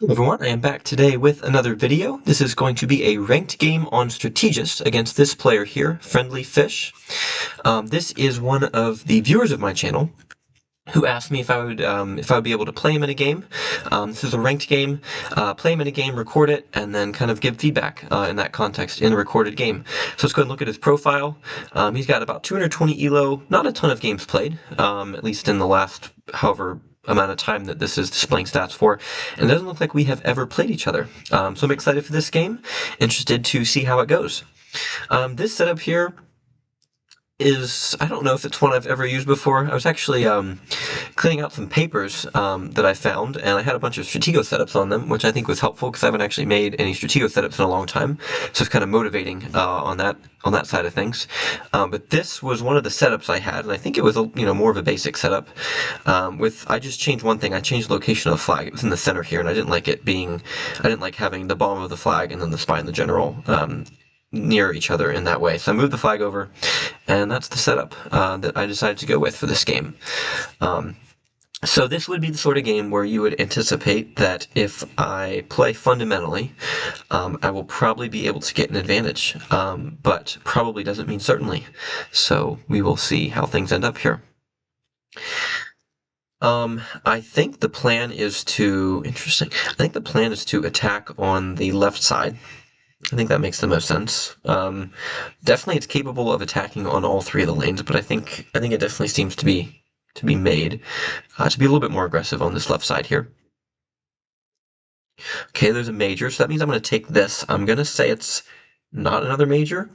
Hello everyone, I am back today with another video. This is going to be a ranked game on Strategist against this player here, FriendlyFish. This is one of the viewers of my channel who asked me if I would be able to play him in a game. This is a ranked game. Play him in a game, record it, and then kind of give feedback in that context in a recorded game. So let's go ahead and look at his profile. He's got about 220 elo, not a ton of games played, at least in the last however amount of time that this is displaying stats for, and it doesn't look like we have ever played each other. So I'm excited for this game, interested to see how it goes. This setup here is, I don't know if it's one I've ever used before. I was actually cleaning out some papers that I found, and I had a bunch of Stratego setups on them, which I think was helpful because I haven't actually made any Stratego setups in a long time, so it's kind of motivating on that side of things. But this was one of the setups I had, and I think it was more of a basic setup. I just changed one thing. I changed the location of the flag. It was in the center here, and I didn't like having the bottom of the flag and then the spine, the general, near each other in that way. So I moved the flag over, and that's the setup that I decided to go with for this game. So this would be the sort of game where you would anticipate that if I play fundamentally, I will probably be able to get an advantage, but probably doesn't mean certainly. So we will see how things end up here. I think the plan is to, interesting, I think the plan is to attack on the left side. I think that makes the most sense. Definitely it's capable of attacking on all three of the lanes, but I think it definitely seems to be made to be a little bit more aggressive on this left side here. Okay, there's a major, so that means I'm going to take this. I'm going to say it's not another major.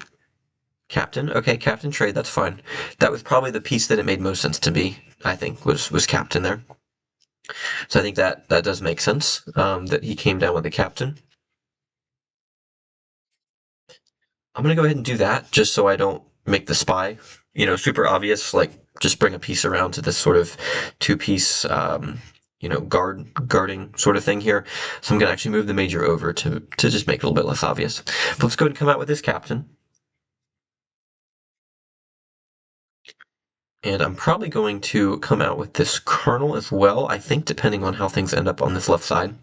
Captain. Okay, captain trade, that's fine. That was probably the piece that it made most sense to be, I think, was captain there. So I think that does make sense, that he came down with the captain. I'm going to go ahead and do that just so I don't make the spy, super obvious, like just bring a piece around to this sort of two-piece, guarding sort of thing here. So I'm going to actually move the major over to just make it a little bit less obvious. But let's go ahead and come out with this captain. And I'm probably going to come out with this colonel as well, I think, depending on how things end up on this left side.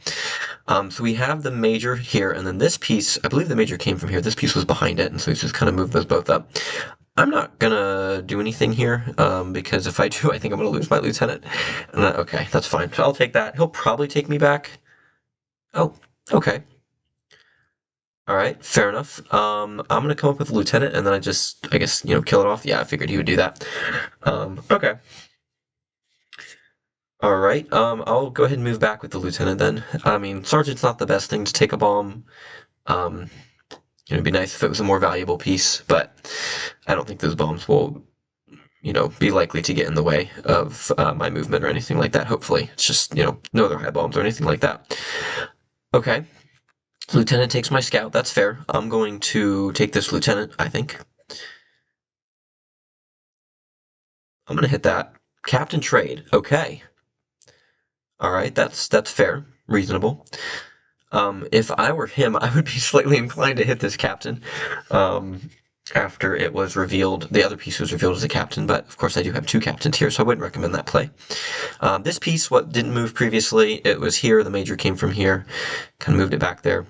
So we have the major here, and then this piece, I believe the major came from here. This piece was behind it, and so he's just kind of moved those both up. I'm not gonna do anything here, because if I do, I think I'm gonna lose my lieutenant. Okay, that's fine. So I'll take that. He'll probably take me back. Oh, okay. All right, fair enough. I'm gonna come up with a lieutenant, and then I guess, kill it off. Yeah, I figured he would do that. Okay. All right. I'll go ahead and move back with the lieutenant then. I mean, sergeant's not the best thing to take a bomb. Um, it'd be nice if it was a more valuable piece, but I don't think those bombs will, be likely to get in the way of my movement or anything like that. Hopefully, it's just no other high bombs or anything like that. Okay. Lieutenant takes my scout. That's fair. I'm going to take this lieutenant, I think. I'm going to hit that. Captain trade. Okay. All right. That's fair. Reasonable. If I were him, I would be slightly inclined to hit this captain. After it was revealed, the other piece was revealed as a captain, but of course I do have two captains here, so I wouldn't recommend that play. This piece, what didn't move previously, it was here, the major came from here, kind of moved it back there.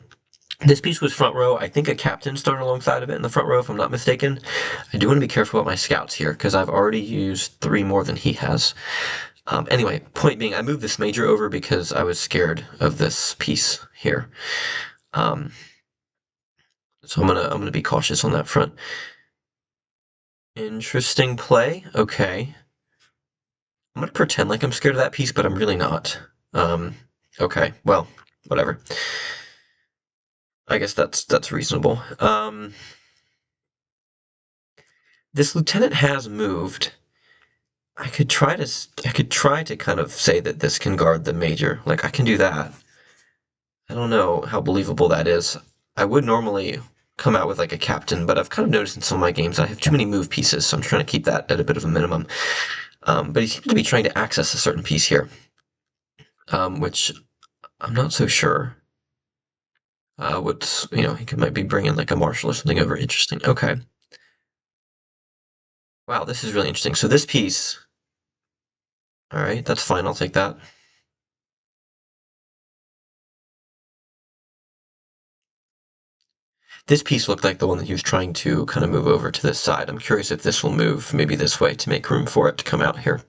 This piece was front row. I think a captain started alongside of it in the front row, if I'm not mistaken. I do want to be careful about my scouts here, because I've already used 3 more than he has. Anyway, point being, I moved this major over because I was scared of this piece here. So I'm gonna be cautious on that front. Interesting play. Okay. I'm gonna pretend like I'm scared of that piece, but I'm really not. Okay. Well, whatever. I guess that's reasonable. This lieutenant has moved. I could try to kind of say that this can guard the major. Like I can do that. I don't know how believable that is. I would normally come out with like a captain, but I've kind of noticed in some of my games I have too many move pieces, so I'm trying to keep that at a bit of a minimum. But he seems to be trying to access a certain piece here, which I'm not so sure. He might be bringing like a marshal or something over. Interesting. Okay. Wow, this is really interesting. So this piece, all right, that's fine. I'll take that. This piece looked like the one that he was trying to kind of move over to this side. I'm curious if this will move maybe this way to make room for it to come out here.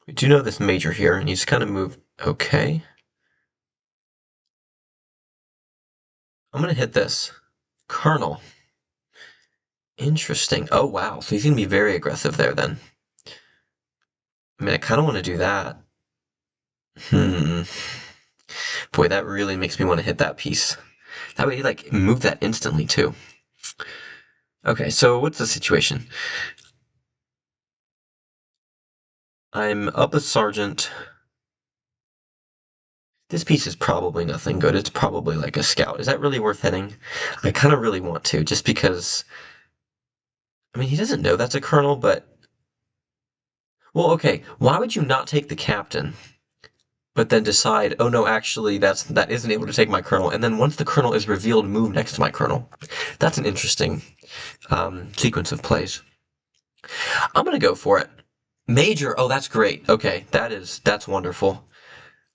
We do know this major here, and he's kind of moved. Okay. I'm going to hit this. Colonel. Interesting. Oh, wow. So he's going to be very aggressive there then. I mean, I kind of want to do that. Boy, that really makes me want to hit that piece. That way, like, move that instantly, too. Okay, so what's the situation? I'm up a sergeant. This piece is probably nothing good. It's probably like a scout. Is that really worth hitting? I kind of really want to, just because... I mean, he doesn't know that's a colonel, but... Well, okay, why would you not take the captain, but then decide, oh no, actually, that isn't able to take my colonel, and then once the colonel is revealed, move next to my colonel? That's an interesting sequence of plays. I'm gonna go for it. Major, oh, that's great. Okay, that's wonderful.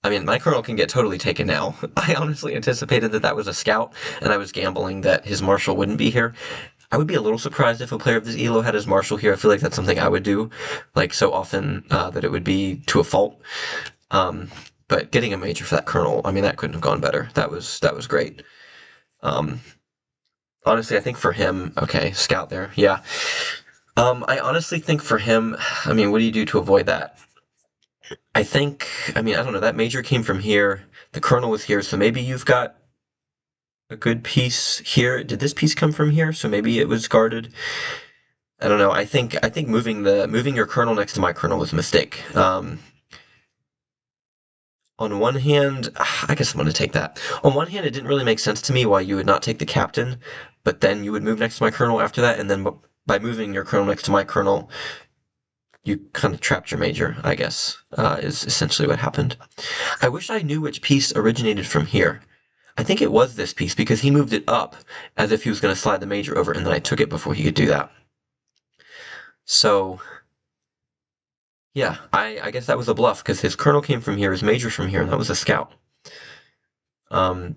I mean, my colonel can get totally taken now. I honestly anticipated that was a scout, and I was gambling that his marshal wouldn't be here. I would be a little surprised if a player of this elo had his marshal here. I feel like that's something I would do, like so often that it would be to a fault. But getting a major for that colonel, I mean, that couldn't have gone better. That was great. Um, honestly, I think for him, okay, scout there, yeah. I honestly think for him, I mean, what do you do to avoid that? I mean, I don't know, that major came from here, the colonel was here, so maybe you've got a good piece here. Did this piece come from here? So maybe it was guarded. I don't know. I think moving your colonel next to my colonel was a mistake. On one hand, I guess I'm going to take that. On one hand, it didn't really make sense to me why you would not take the captain, but then you would move next to my colonel after that, and then by moving your colonel next to my colonel, you kind of trapped your major, I guess, is essentially what happened. I wish I knew which piece originated from here. I think it was this piece because he moved it up as if he was going to slide the major over, and then I took it before he could do that. So, yeah, I guess that was a bluff because his colonel came from here, his major from here, and that was a scout.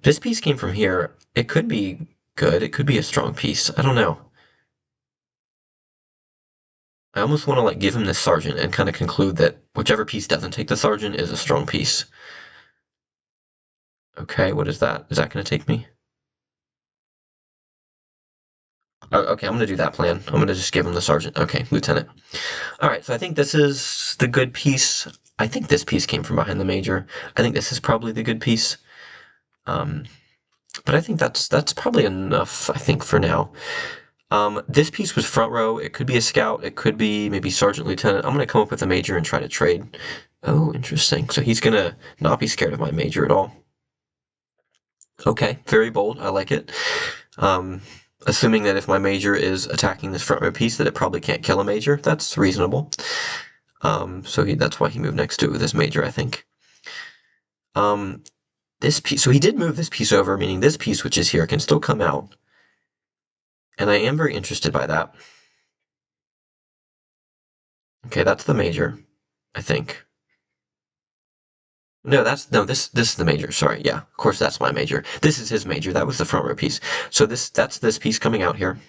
This piece came from here. It could be good. It could be a strong piece. I don't know. I almost want to like give him this sergeant and kind of conclude that whichever piece doesn't take the sergeant is a strong piece. Okay, what is that? Is that going to take me? Okay, I'm going to do that plan. I'm going to just give him the sergeant. Okay, lieutenant. All right, so I think this is the good piece. I think this piece came from behind the major. I think this is probably the good piece. But I think that's probably enough, I think, for now. This piece was front row. It could be a scout. It could be maybe sergeant, lieutenant. I'm going to come up with a major and try to trade. Oh, interesting. So he's going to not be scared of my major at all. Okay, very bold. I like it. Assuming that if my major is attacking this front row piece, that it probably can't kill a major. That's reasonable. So that's why he moved next to it with his major, I think. This piece, so he did move this piece over, meaning this piece, which is here, can still come out. And I am very interested by that. Okay, that's the major, I think. No, this is the major. Sorry, yeah, of course that's my major. This is his major. That was the front row piece. So that's this piece coming out here.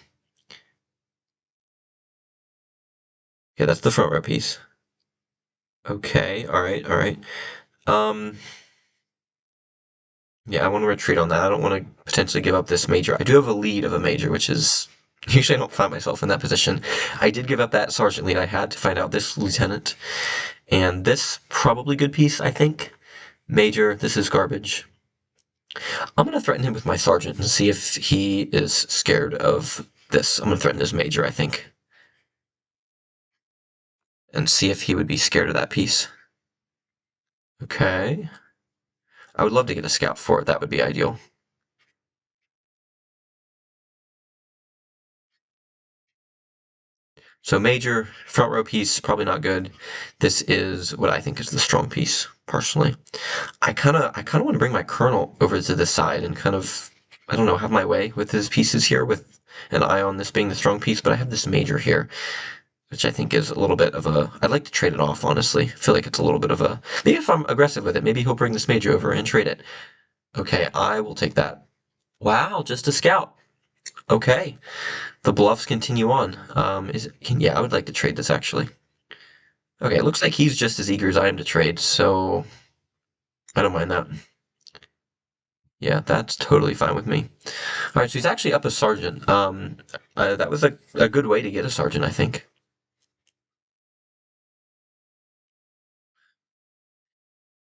Okay, that's the front row piece. Okay, all right, all right. Yeah, I want to retreat on that. I don't want to potentially give up this major. I do have a lead of a major, which is usually I don't find myself in that position. I did give up that sergeant lead I had to find out this lieutenant, and this probably good piece, I think. Major, this is garbage. I'm going to threaten him with my sergeant and see if he is scared of this. I'm going to threaten his major, I think, and see if he would be scared of that piece. Okay. I would love to get a scout for it. That would be ideal. So major, front row piece, probably not good. This is what I think is the strong piece, personally. I kind of want to bring my colonel over to this side and kind of, I don't know, have my way with his pieces here with an eye on this being the strong piece, but I have this major here. which I think is a little bit of a. I'd like to trade it off, honestly. I feel like it's a little bit of a. Maybe if I'm aggressive with it, maybe he'll bring this mage over and trade it. Okay, I will take that. Wow, just a scout. Okay, the bluffs continue on. Yeah, I would like to trade this actually. Okay, it looks like he's just as eager as I am to trade, so I don't mind that. Yeah, that's totally fine with me. All right, so he's actually up a sergeant. That was a good way to get a sergeant, I think.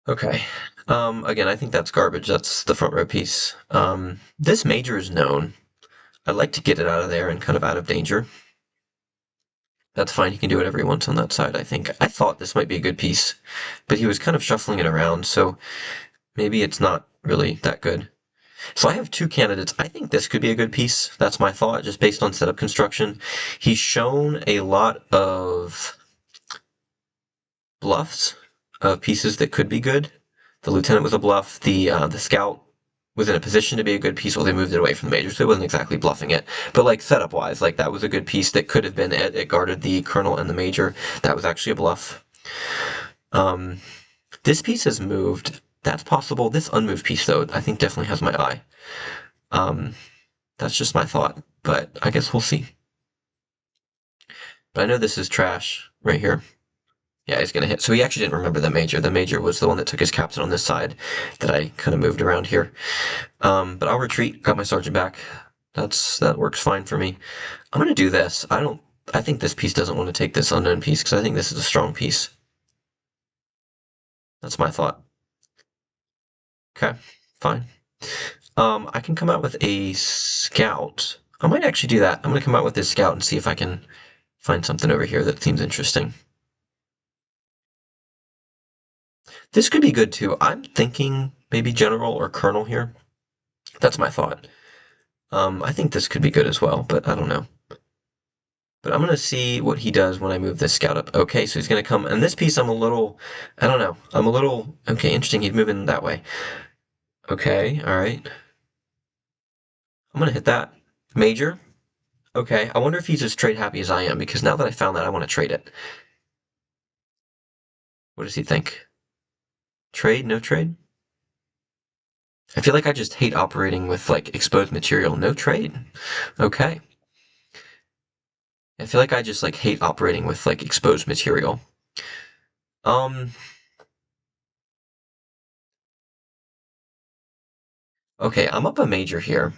Okay. Again, I think that's garbage. That's the front row piece. This major is known. I'd like to get it out of there and kind of out of danger. That's fine. He can do whatever he wants on that side, I think. I thought this might be a good piece, but he was kind of shuffling it around, so maybe it's not really that good. So I have two candidates. I think this could be a good piece. That's my thought, just based on setup construction. He's shown a lot of bluffs of pieces that could be good. The lieutenant was a bluff. The scout was in a position to be a good piece while they moved it away from the major, so it wasn't exactly bluffing it. But like setup wise, like that was a good piece that could have been it guarded the colonel and the major. That was actually a bluff. Um, this piece has moved. That's possible. This unmoved piece, though, I think definitely has my eye. Um, that's just my thought, but I guess we'll see. But I know this is trash right here. Yeah, he's gonna hit. So he actually didn't remember the major. The major was the one that took his captain on this side that I kind of moved around here. But I'll retreat. Got my sergeant back. That works fine for me. I'm gonna do this. I think this piece doesn't want to take this unknown piece because I think this is a strong piece. That's my thought. Okay, fine. I can come out with a scout. I might actually do that. I'm gonna come out with this scout and see if I can find something over here that seems interesting. This could be good too. I'm thinking maybe general or colonel here. That's my thought. I think this could be good as well, but I don't know. But I'm gonna see what he does when I move this scout up. Okay, so he's gonna come, and this piece I'm a little, I don't know. I'm a little, okay, interesting. He's moving that way. Okay, all right. I'm gonna hit that. Major. Okay, I wonder if he's as trade happy as I am, because now that I found that, I want to trade it. What does he think? Trade? No trade? I feel like I just hate operating with like exposed material. No trade. Okay. I feel like I just like hate operating with like exposed material. Um, okay, I'm up a major here.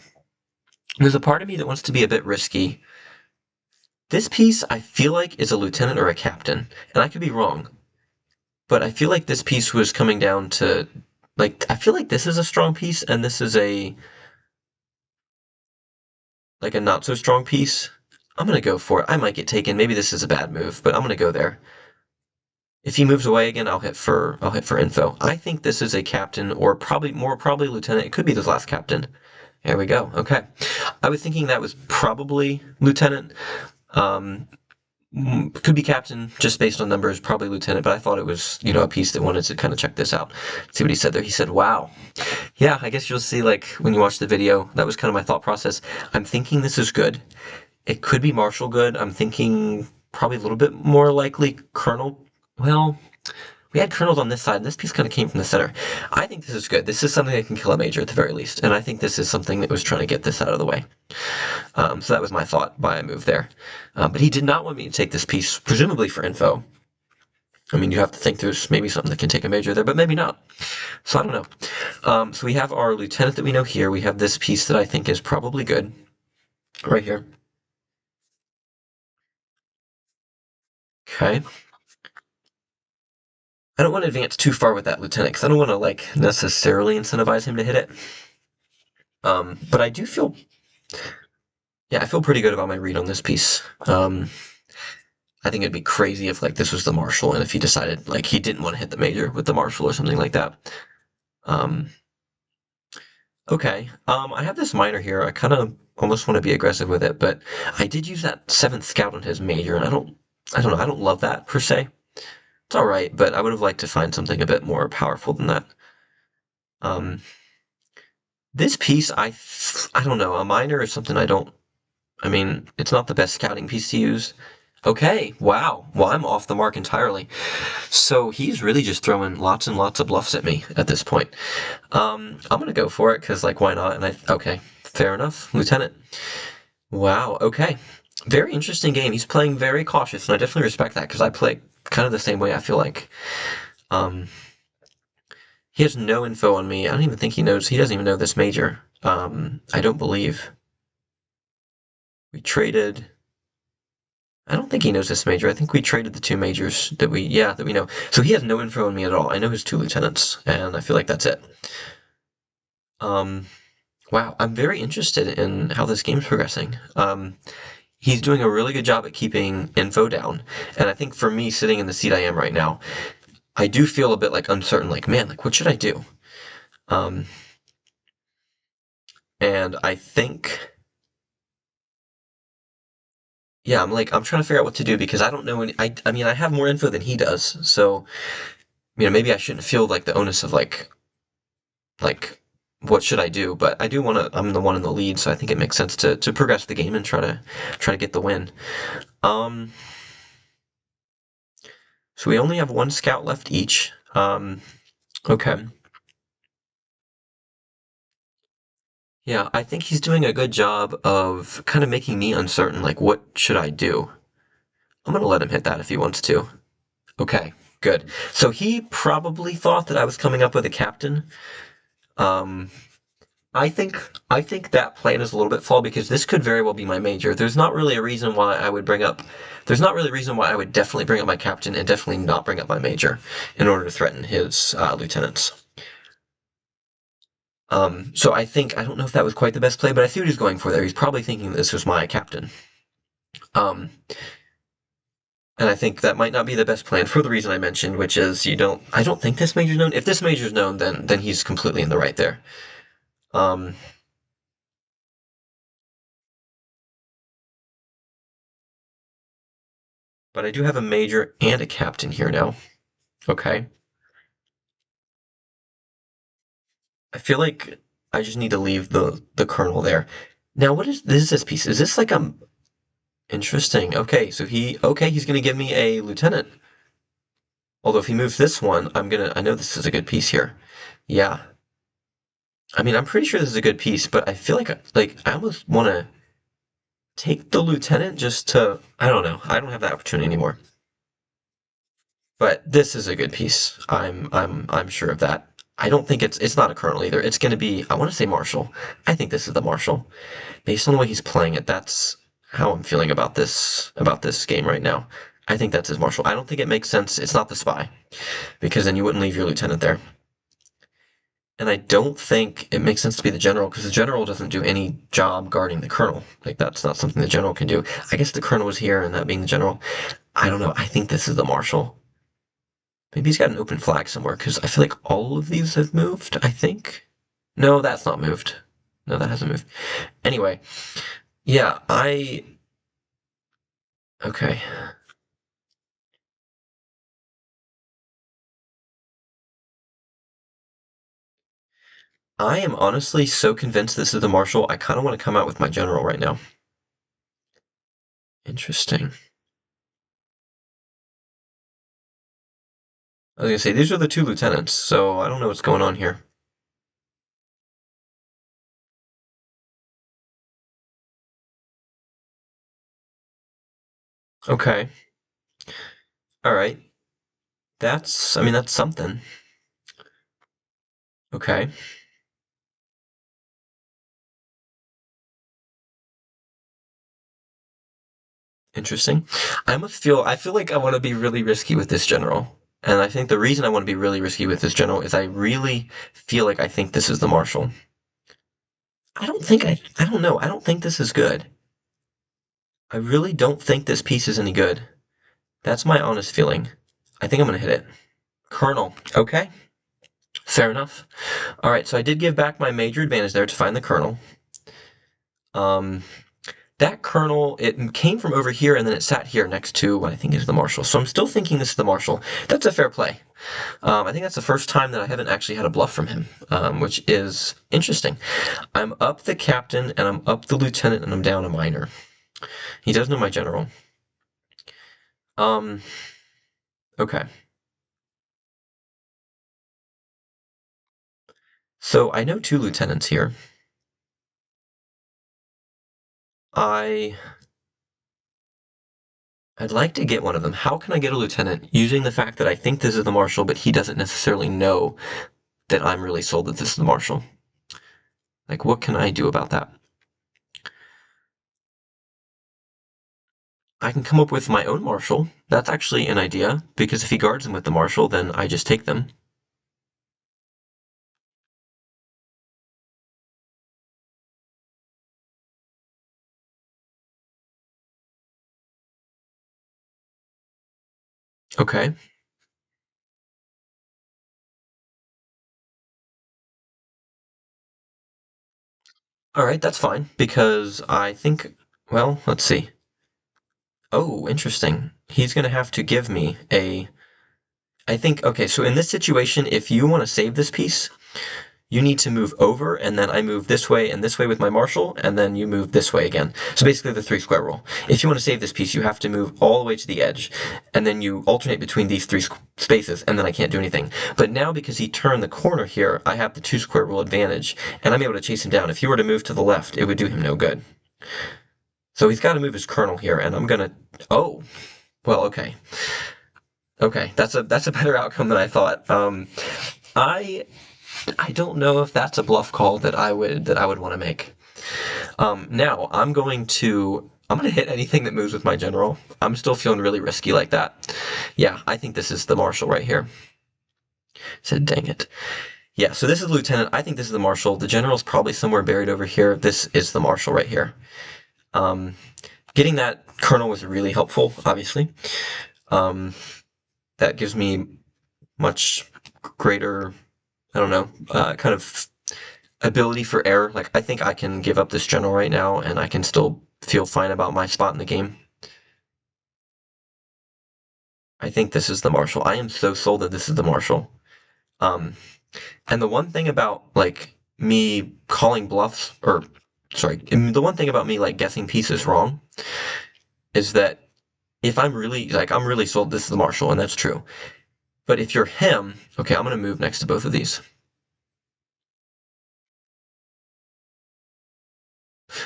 There's a part of me that wants to be a bit risky. This piece I feel like is a lieutenant or a captain, and I could be wrong, but I feel like this piece was coming down to like I feel like this is a strong piece and this is a like a not so strong piece. I'm gonna go for it. I might get taken. Maybe this is a bad move, but I'm gonna go there. If he moves away again, I'll hit for info. I think this is a captain or probably lieutenant. It could be this last captain. There we go. Okay. I was thinking that was probably lieutenant. Um, could be captain just based on numbers, probably lieutenant, but I thought it was, a piece that wanted to kind of check this out. See what he said there. He said, wow. Yeah, I guess you'll see like when you watch the video, that was kind of my thought process. I'm thinking this is good. It could be Marshall good. I'm thinking probably a little bit more likely Colonel. Well, we had Colonels on this side, and this piece kind of came from the center. I think this is good. This is something that can kill a major at the very least, and I think this is something that was trying to get this out of the way. So that was my thought why I moved there. But he did not want me to take this piece, presumably for info. I mean, you have to think there's maybe something that can take a major there, but maybe not. So I don't know. So we have our lieutenant that we know here. We have this piece that I think is probably good right here. Okay. I don't want to advance too far with that lieutenant because I don't want to like necessarily incentivize him to hit it. But I do feel, yeah, I feel pretty good about my read on this piece. I think it'd be crazy if like this was the Marshall and if he decided like he didn't want to hit the major with the Marshall or something like that. Um, okay. I have this minor here. I kind of almost want to be aggressive with it, but I did use that seventh scout on his major, and I don't know, I don't love that per se. It's all right, but I would have liked to find something a bit more powerful than that. Um, this piece, I don't know, a minor is something I don't. I mean, it's not the best scouting piece to use. Okay, wow. Well, I'm off the mark entirely. So he's really just throwing lots and lots of bluffs at me at this point. I'm gonna go for it because, like, why not? Okay, fair enough, Lieutenant. Wow. Okay, very interesting game. He's playing very cautious, and I definitely respect that because I play kind of the same way. I feel like um, he has no info on me. I don't even think he knows. He doesn't even know this major. I don't believe we traded. I don't think he knows this major. I think we traded the two majors that we know. So he has no info on me at all. I know his two lieutenants, and I feel like that's it. Um, wow, I'm very interested in how this game's progressing. He's doing a really good job at keeping info down, and I think for me, sitting in the seat I am right now, I do feel a bit like uncertain. Like, man, like what should I do? Um, and I think, yeah, I'm trying to figure out what to do because I don't know any. I mean, I have more info than he does, so maybe I shouldn't feel like the onus of like what should I do? But I do want to. I'm the one in the lead, so I think it makes sense to progress the game and try to get the win. Um, so we only have one scout left each. Okay. Yeah, I think he's doing a good job of kind of making me uncertain. Like, what should I do? I'm gonna let him hit that if he wants to. Okay, good. So he probably thought that I was coming up with a captain. Um, I think I think that plan is a little bit flawed because this could very well be my major. There's not really a reason why I would bring up. There's not really a reason why I would definitely bring up my captain and definitely not bring up my major in order to threaten his lieutenants. So I don't know if that was quite the best play, but I see what he's going for there. He's probably thinking this was my captain. Um, and I think that might not be the best plan for the reason I mentioned, which is I don't think this major's known. If this major's known, then he's completely in the right there. Um, but I do have a major and a captain here now. Okay. I feel like I just need to leave the colonel there. Now, what is this piece? Is this like a interesting? Okay, so he's gonna give me a lieutenant. Although if he moves this one, I know this is a good piece here. Yeah. I mean, I'm pretty sure this is a good piece, but I feel like I almost want to take the lieutenant just to I don't know. I don't have that opportunity anymore. But this is a good piece. I'm sure of that. I don't think it's not a colonel either. It's going to be I want to say marshal. I think this is the marshal. Based on the way he's playing it, that's how I'm feeling about this game right now. I think that's his marshal. I don't think it makes sense. It's not the spy because then you wouldn't leave your lieutenant there. And I don't think it makes sense to be the general because the general doesn't do any job guarding the colonel. Like that's not something the general can do. I guess the colonel was here and that being the general. I don't know. I think this is the marshal. Maybe he's got an open flag somewhere because I feel like all of these have moved. I think. No, that's not moved. No, that hasn't moved. Anyway, yeah, okay. I am honestly so convinced this is the marshal. I kind of want to come out with my general right now. Interesting. I was gonna say these are the two lieutenants, so I don't know what's going on here. Okay. All right. I mean, that's something. Okay. Interesting. I feel like I want to be really risky with this general. And I think the reason I want to be really risky with this general is I really feel like I think this is the marshal. I don't know. I don't think this is good. I really don't think this piece is any good. That's my honest feeling. I think I'm going to hit it. Colonel. Okay. Fair enough. All right. So I did give back my major advantage there to find the colonel. Um, that colonel, it came from over here and then it sat here next to what I think is the marshal. So I'm still thinking this is the marshal. That's a fair play. I think that's the first time that I haven't actually had a bluff from him, which is interesting. I'm up the captain and I'm up the lieutenant and I'm down a minor. He does know my general. Um, okay. So I know two lieutenants here. I I'd like to get one of them. How can I get a lieutenant using the fact that I think this is the marshal, but he doesn't necessarily know that I'm really sold that this is the marshal? Like, what can I do about that? I can come up with my own marshal. That's actually an idea, because if he guards them with the marshal, then I just take them. Okay. All right, that's fine, because I think, well, let's see. Oh, interesting. He's going to have to give me a. I think, okay, so in this situation, if you want to save this piece, you need to move over, and then I move this way and this way with my marshal, and then you move this way again. So basically the three square rule. If you want to save this piece, you have to move all the way to the edge, and then you alternate between these three spaces, and then I can't do anything. But now, because he turned the corner here, I have the two square rule advantage, and I'm able to chase him down. If he were to move to the left, it would do him no good. So he's got to move his colonel here, and I'm gonna. Oh, well, okay. Okay, that's a better outcome than I thought. I I don't know if that's a bluff call that I would want to make. Now I'm going to hit anything that moves with my general. I'm still feeling really risky like that. Yeah, I think this is the marshal right here. Said, dang it. Yeah, so this is the lieutenant. I think this is the marshal. The general's probably somewhere buried over here. This is the marshal right here. Um, Getting that colonel was really helpful, obviously. Um, that gives me much greater, I don't know, kind of ability for error. Like, I think I can give up this general right now, and I can still feel fine about my spot in the game. I think this is the marshal. I am so sold that this is the marshal. Um, and the one thing about like me calling bluffs, or sorry, the one thing about me like guessing pieces wrong is that if I'm really sold this is the marshal, and that's true. But if you're him, okay, I'm gonna move next to both of these.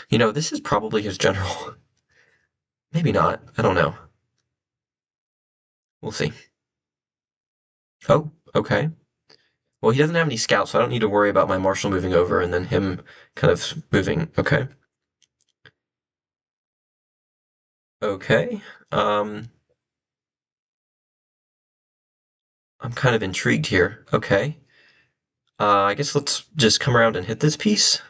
This is probably his general. Maybe not. I don't know. We'll see. Oh, okay. Well, he doesn't have any scouts, so I don't need to worry about my marshal moving over and then him kind of moving. Okay. Okay. Um, I'm kind of intrigued here. Okay. I guess let's just come around and hit this piece.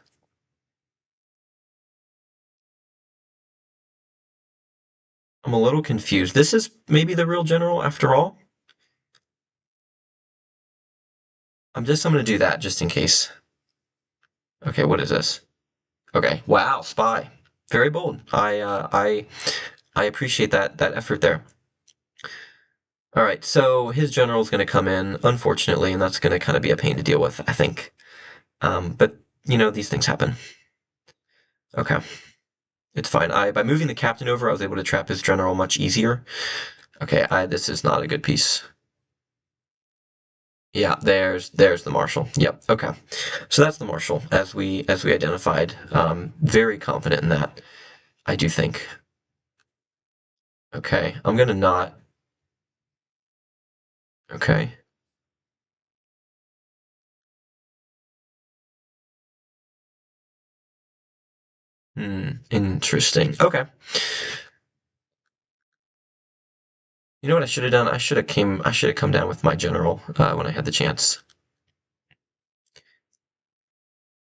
I'm a little confused. This is maybe the real general after all. I'm gonna do that just in case. Okay, what is this? Okay. Wow, spy. Very bold. I appreciate that effort there. All right, so his general's going to come in, unfortunately, and that's going to kind of be a pain to deal with, I think. But these things happen. Okay, it's fine. By moving the captain over, I was able to trap his general much easier. Okay, this is not a good piece. Yeah, there's the marshal. Yep. Okay, so that's the marshal as we identified. Very confident in that. I do think. Okay, I'm gonna not. Okay. Interesting. Okay. You know what I should have done? I should have come down with my general when I had the chance.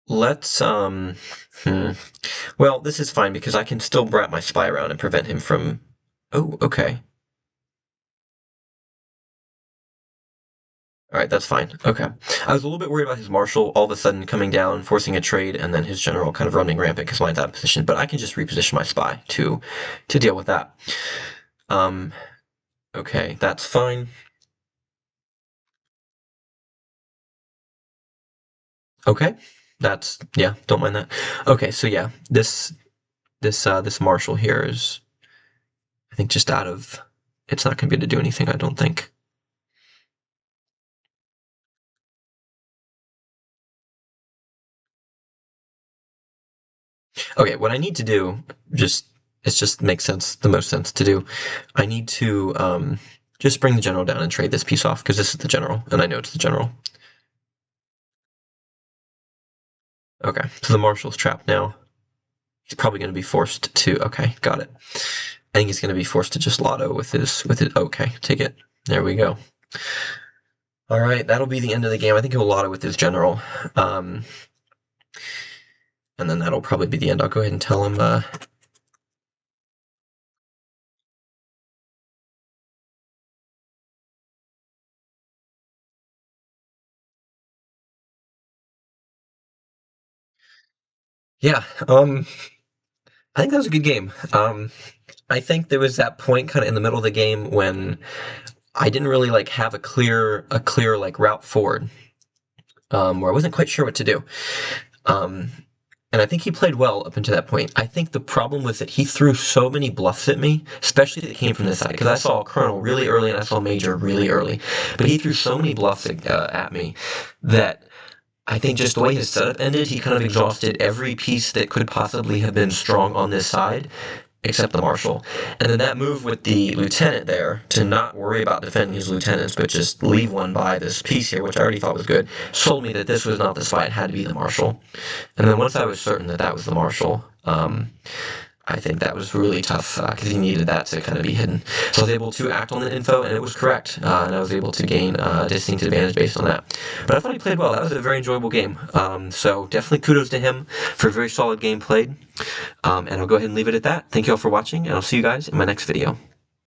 Let's hmm. Well, this is fine because I can still wrap my spy around and prevent him from. Oh, okay. All right, that's fine. Okay. I was a little bit worried about his marshal all of a sudden coming down, forcing a trade, and then his general kind of running rampant because mine's out of position. But I can just reposition my spy to deal with that. Um, okay, that's fine. Okay, that's yeah, don't mind that. Okay, so yeah, this marshal here is I think just out of it's not going to be able to do anything, I don't think. Okay, what I need to do, it just makes sense, the most sense to do. I need to just bring the general down and trade this piece off, because this is the general, and I know it's the general. Okay, so the marshal's trapped now. He's probably going to be forced to, okay, got it. I think he's going to be forced to just lotto with his, okay, take it. There we go. All right, that'll be the end of the game. I think he'll lotto with his general. And then that'll probably be the end. I'll go ahead and tell him, yeah, I think that was a good game. I think there was that point kind of in the middle of the game when I didn't really like have a clear like route forward, where I wasn't quite sure what to do. Um, and I think he played well up until that point. I think the problem was that he threw so many bluffs at me, especially that came from this side, because I saw Colonel really early and I saw Major really early. But he threw so many bluffs at me that I think just the way his setup ended, he kind of exhausted every piece that could possibly have been strong on this side, except the marshal. And then that move with the lieutenant there, to not worry about defending his lieutenants, but just leave one by this piece here, which I already thought was good, told me that this was not the spot, it had to be the marshal. And then once I was certain that that was the marshal, I think that was really tough because he needed that to kind of be hidden. So I was able to act on the info, and it was correct, and I was able to gain a distinct advantage based on that. But I thought he played well. That was a very enjoyable game. So definitely kudos to him for a very solid game played. And I'll go ahead and leave it at that. Thank you all for watching, and I'll see you guys in my next video.